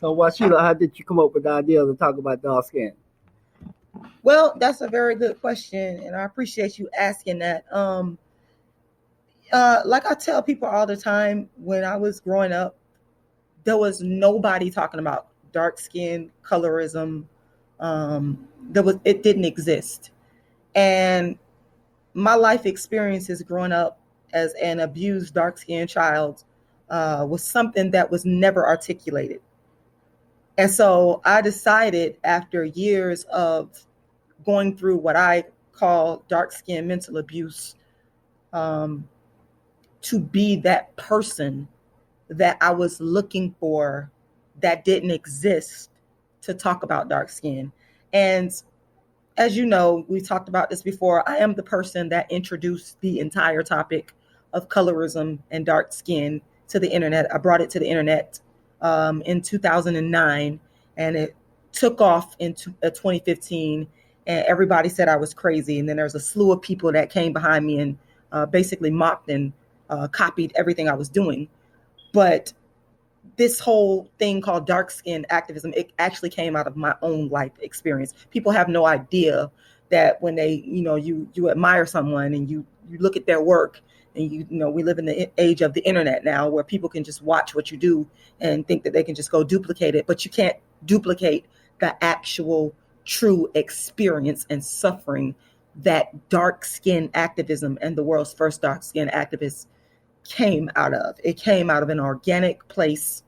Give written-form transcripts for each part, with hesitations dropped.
So, Washida, how did you come up with the idea to talk about dark skin? Well, that's a very good question, and I appreciate you asking that. Like I tell people all the time, when I was growing up, there was nobody talking about dark skin, colorism. It didn't exist. And my life experiences growing up as an abused dark skinned child was something that was never articulated. And so I decided after years of going through what I call dark skin mental abuse, to be that person that I was looking for that didn't exist to talk about dark skin. And as you know, we talked about this before, I am the person that introduced the entire topic of colorism and dark skin to the internet. I brought it to the internet in 2009, and it took off in 2015, and everybody said I was crazy. And then there's a slew of people that came behind me and basically mocked and copied everything I was doing. But this whole thing called dark skin activism, it actually came out of my own life experience. People have no idea that when they, you admire someone and you look at their work, and we live in the age of the internet now where people can just watch what you do and think that they can just go duplicate it, but you can't duplicate the actual true experience and suffering that dark skin activism and the world's first dark skin activist came out of. It came out of an organic place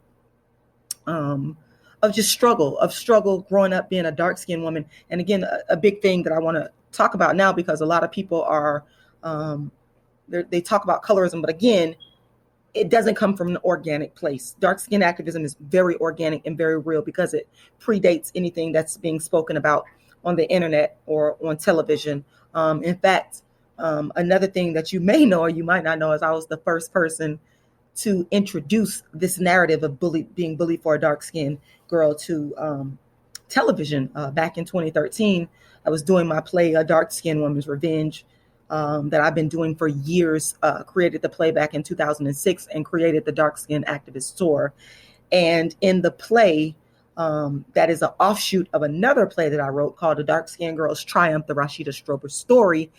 of just struggle growing up being a dark skinned woman. And again, a big thing that I want to talk about now, because a lot of people are, they talk about colorism, but again, it doesn't come from an organic place. Dark skin activism is very organic and very real because it predates anything that's being spoken about on the internet or on television. In fact, another thing that you may know or you might not know is I was the first person to introduce this narrative of being bullied for a dark-skinned girl to television back in 2013. I was doing my play, A Dark-Skinned Woman's Revenge, that I've been doing for years, created the play back in 2006 and created the Dark Skin Activist Tour. And in the play, that is an offshoot of another play that I wrote called The Dark Skinned Girl's Triumph, the Rashida Strober story.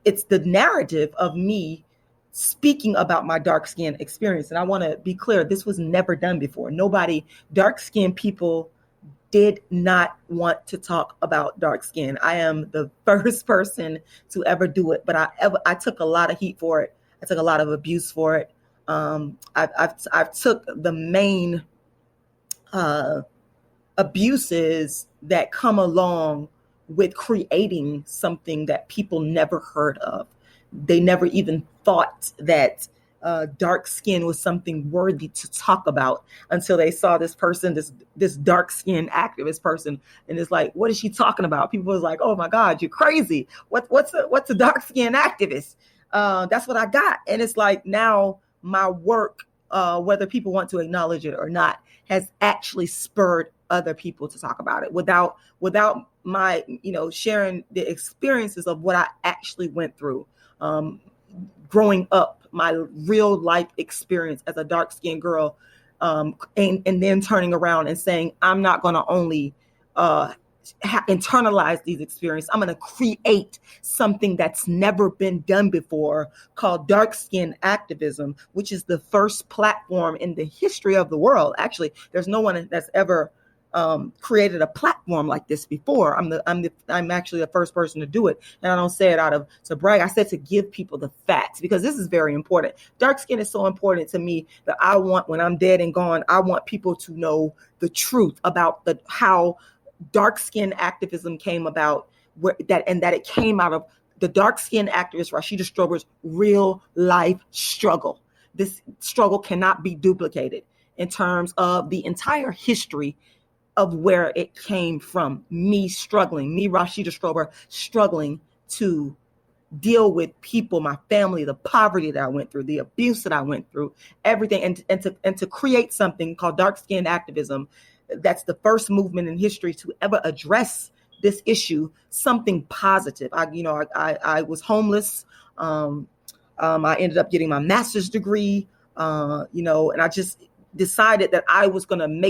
It's the narrative of me speaking about my dark skin experience. And I want to be clear, this was never done before. Dark skinned people did not want to talk about dark skin. I am the first person to ever do it, but I took a lot of heat for it. I took a lot of abuse for it. I've took the main abuses that come along with creating something that people never heard of. They never even thought that dark skin was something worthy to talk about until they saw this person, this dark skin activist person, and it's like, what is she talking about? People was like, oh my God, you're crazy. What's a dark skin activist? That's what I got. And it's like, now my work, whether people want to acknowledge it or not, has actually spurred other people to talk about it without my, sharing the experiences of what I actually went through. Growing up, my real life experience as a dark skinned girl, and then turning around and saying, I'm not going to only internalize these experiences. I'm going to create something that's never been done before called dark skin activism, which is the first platform in the history of the world. Actually, there's no one that's ever created a platform like this before. I'm actually the first person to do it. And I don't say it to brag. I said to give people the facts, because this is very important. Dark skin is so important to me that I want, when I'm dead and gone, I want people to know the truth about how dark skin activism came about, that it came out of the dark skin activist Rashida Strober's real life struggle. This struggle cannot be duplicated in terms of the entire history of where it came from. Me, Rashida Strober, struggling to deal with people, my family, the poverty that I went through, the abuse that I went through, everything, and to create something called dark skin activism. That's the first movement in history to ever address this issue, something positive. I was homeless. I ended up getting my master's degree, and I just decided that I was going to make